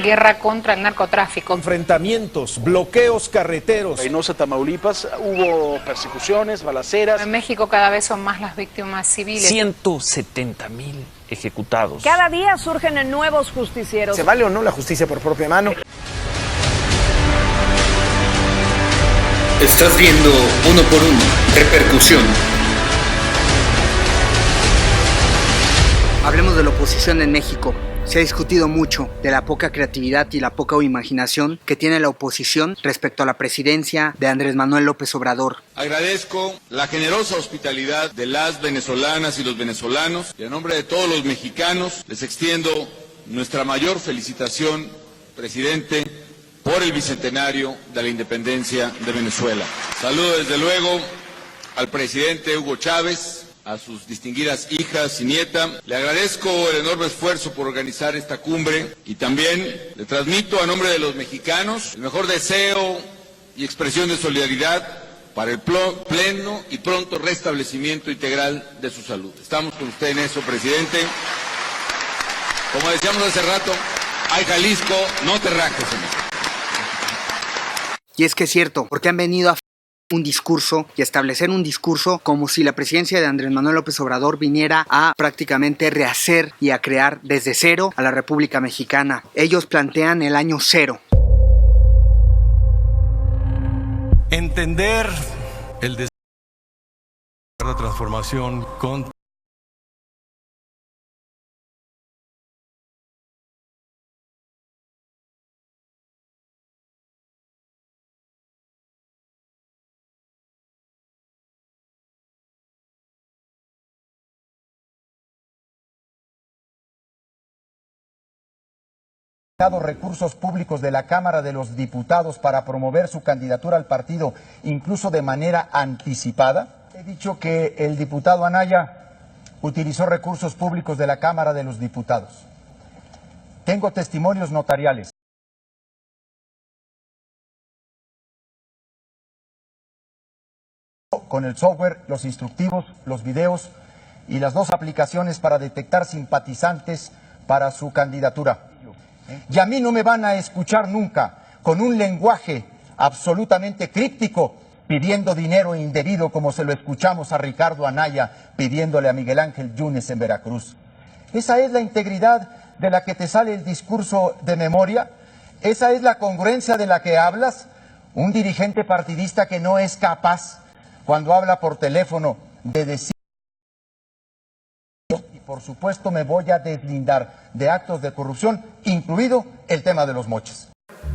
guerra contra el narcotráfico. Enfrentamientos, bloqueos carreteros. En Reynosa, Tamaulipas, hubo persecuciones, balaceras. En México cada vez son más las víctimas civiles. 170,000 ejecutados. Cada día surgen nuevos justicieros. ¿Se vale o no la justicia por propia mano? Estás viendo Uno por Uno, Repercusión. Hablemos de la oposición en México. Se ha discutido mucho de la poca creatividad y la poca imaginación que tiene la oposición respecto a la presidencia de Andrés Manuel López Obrador. Agradezco la generosa hospitalidad de las venezolanas y los venezolanos y a nombre de todos los mexicanos les extiendo nuestra mayor felicitación, presidente, por el bicentenario de la independencia de Venezuela. Saludo desde luego al presidente Hugo Chávez, a sus distinguidas hijas y nieta. Le agradezco el enorme esfuerzo por organizar esta cumbre y también le transmito a nombre de los mexicanos el mejor deseo y expresión de solidaridad para el pleno y pronto restablecimiento integral de su salud. Estamos con usted en eso, presidente. Como decíamos hace rato, ay Jalisco, no te rajes, señor. Y es que es cierto, porque han venido a un discurso y establecer un discurso como si la presidencia de Andrés Manuel López Obrador viniera a prácticamente rehacer y a crear desde cero a la República Mexicana. Ellos plantean el año cero. Entender el desarrollo de la transformación con recursos públicos de la Cámara de los Diputados para promover su candidatura al partido, incluso de manera anticipada. He dicho que el diputado Anaya utilizó recursos públicos de la Cámara de los Diputados. Tengo testimonios notariales. Con el software, los instructivos, los videos y las dos aplicaciones para detectar simpatizantes para su candidatura. Y a mí no me van a escuchar nunca con un lenguaje absolutamente críptico pidiendo dinero indebido como se lo escuchamos a Ricardo Anaya pidiéndole a Miguel Ángel Yunes en Veracruz. ¿Esa es la integridad de la que te sale el discurso de memoria? ¿Esa es la congruencia de la que hablas? Un dirigente partidista que no es capaz, cuando habla por teléfono, de decir... Y por supuesto me voy a deslindar de actos de corrupción, incluido el tema de los moches.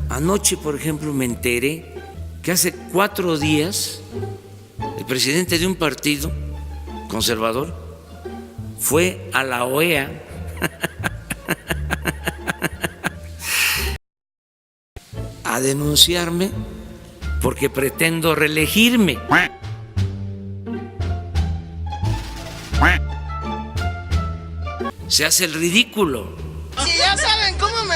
Anoche, por ejemplo, me enteré que hace 4 días el presidente de un partido conservador fue a la OEA a denunciarme porque pretendo reelegirme. Se hace el ridículo. Si ya saben cómo me...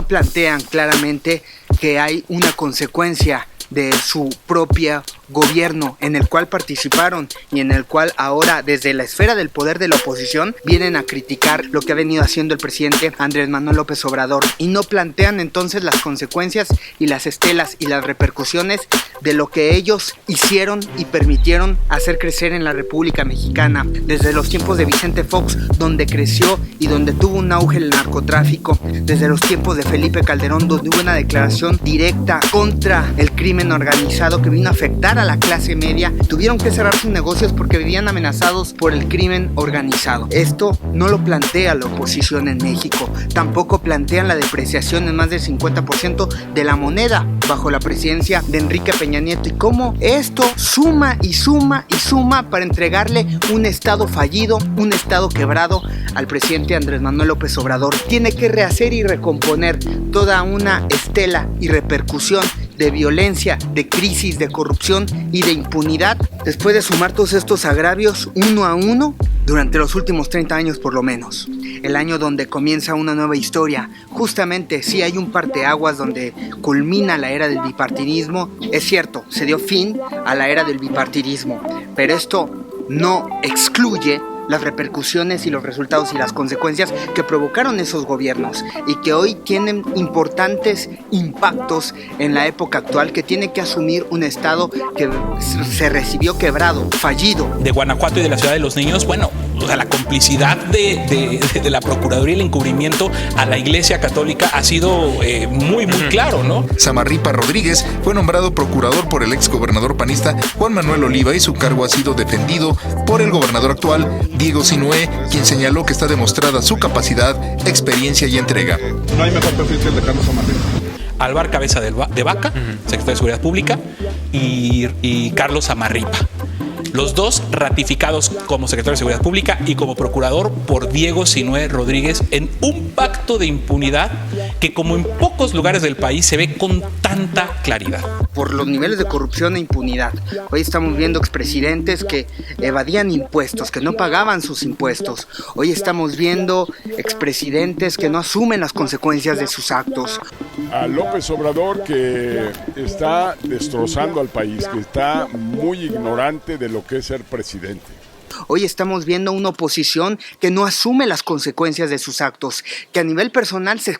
Plantean claramente que hay una consecuencia de su propio gobierno en el cual participaron y en el cual ahora desde la esfera del poder de la oposición vienen a criticar lo que ha venido haciendo el presidente Andrés Manuel López Obrador y no plantean entonces las consecuencias y las estelas y las repercusiones de lo que ellos hicieron y permitieron hacer crecer en la República Mexicana desde los tiempos de Vicente Fox, donde creció y donde tuvo un auge el narcotráfico, desde los tiempos de Felipe Calderón, donde hubo una declaración directa contra el crimen organizado que vino a afectar a la clase media. Tuvieron que cerrar sus negocios porque vivían amenazados por el crimen organizado. Esto no lo plantea la oposición en México. Tampoco plantean la depreciación en más del 50% de la moneda bajo la presidencia de Enrique Peña Nieto y cómo esto suma y suma y suma para entregarle un estado fallido, un estado quebrado al presidente Andrés Manuel López Obrador. Tiene que rehacer y recomponer toda una estela y repercusión de violencia, de crisis, de corrupción y de impunidad, después de sumar todos estos agravios uno a uno durante los últimos 30 años por lo menos. El año donde comienza una nueva historia. Justamente sí hay un parteaguas donde culmina la era del bipartidismo. Es cierto, se dio fin a la era del bipartidismo, pero esto no excluye las repercusiones y los resultados y las consecuencias que provocaron esos gobiernos y que hoy tienen importantes impactos en la época actual, que tiene que asumir un Estado que se recibió quebrado, fallido. De Guanajuato y de la Ciudad de los Niños, bueno, o sea, la complicidad de la Procuraduría y el encubrimiento a la Iglesia Católica ha sido muy claro, ¿no? Samarripa Rodríguez fue nombrado procurador por el exgobernador panista Juan Manuel Oliva y su cargo ha sido defendido por el gobernador actual, Diego Sinué, quien señaló que está demostrada su capacidad, experiencia y entrega. No hay mejor perfil que el de Carlos Samarripa. Álvar Cabeza de Vaca, secretario de Seguridad Pública, y Carlos Samarripa. Los dos ratificados como secretario de Seguridad Pública y como procurador por Diego Sinué Rodríguez en un pacto de impunidad que, como en pocos lugares del país, se ve con tanta claridad. Por los niveles de corrupción e impunidad. Hoy estamos viendo expresidentes que evadían impuestos, que no pagaban sus impuestos. Hoy estamos viendo expresidentes que no asumen las consecuencias de sus actos. A López Obrador, que está destrozando al país, que está muy ignorante de lo que es ser presidente. Hoy estamos viendo una oposición que no asume las consecuencias de sus actos, que a nivel personal se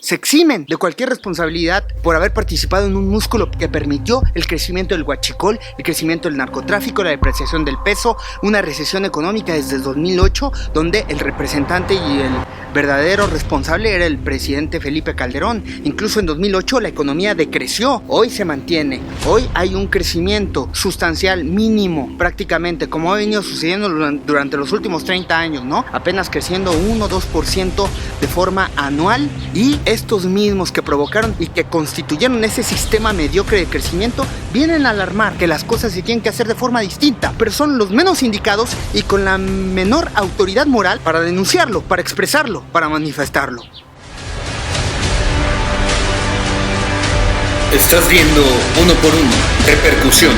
eximen de cualquier responsabilidad por haber participado en un músculo que permitió el crecimiento del huachicol, el crecimiento del narcotráfico, la depreciación del peso, una recesión económica desde el 2008, donde el representante y el verdadero responsable era el presidente Felipe Calderón. Incluso en 2008 la economía decreció, hoy se mantiene. Hoy hay un crecimiento sustancial, mínimo, prácticamente, como ha venido sucediendo durante los últimos 30 años, ¿no? Apenas creciendo 1-2% de forma anual, y estos mismos que provocaron y que constituyeron ese sistema mediocre de crecimiento vienen a alarmar que las cosas se tienen que hacer de forma distinta, pero son los menos indicados y con la menor autoridad moral para denunciarlo, para expresarlo, para manifestarlo. Estás viendo Uno por Uno, Repercusión.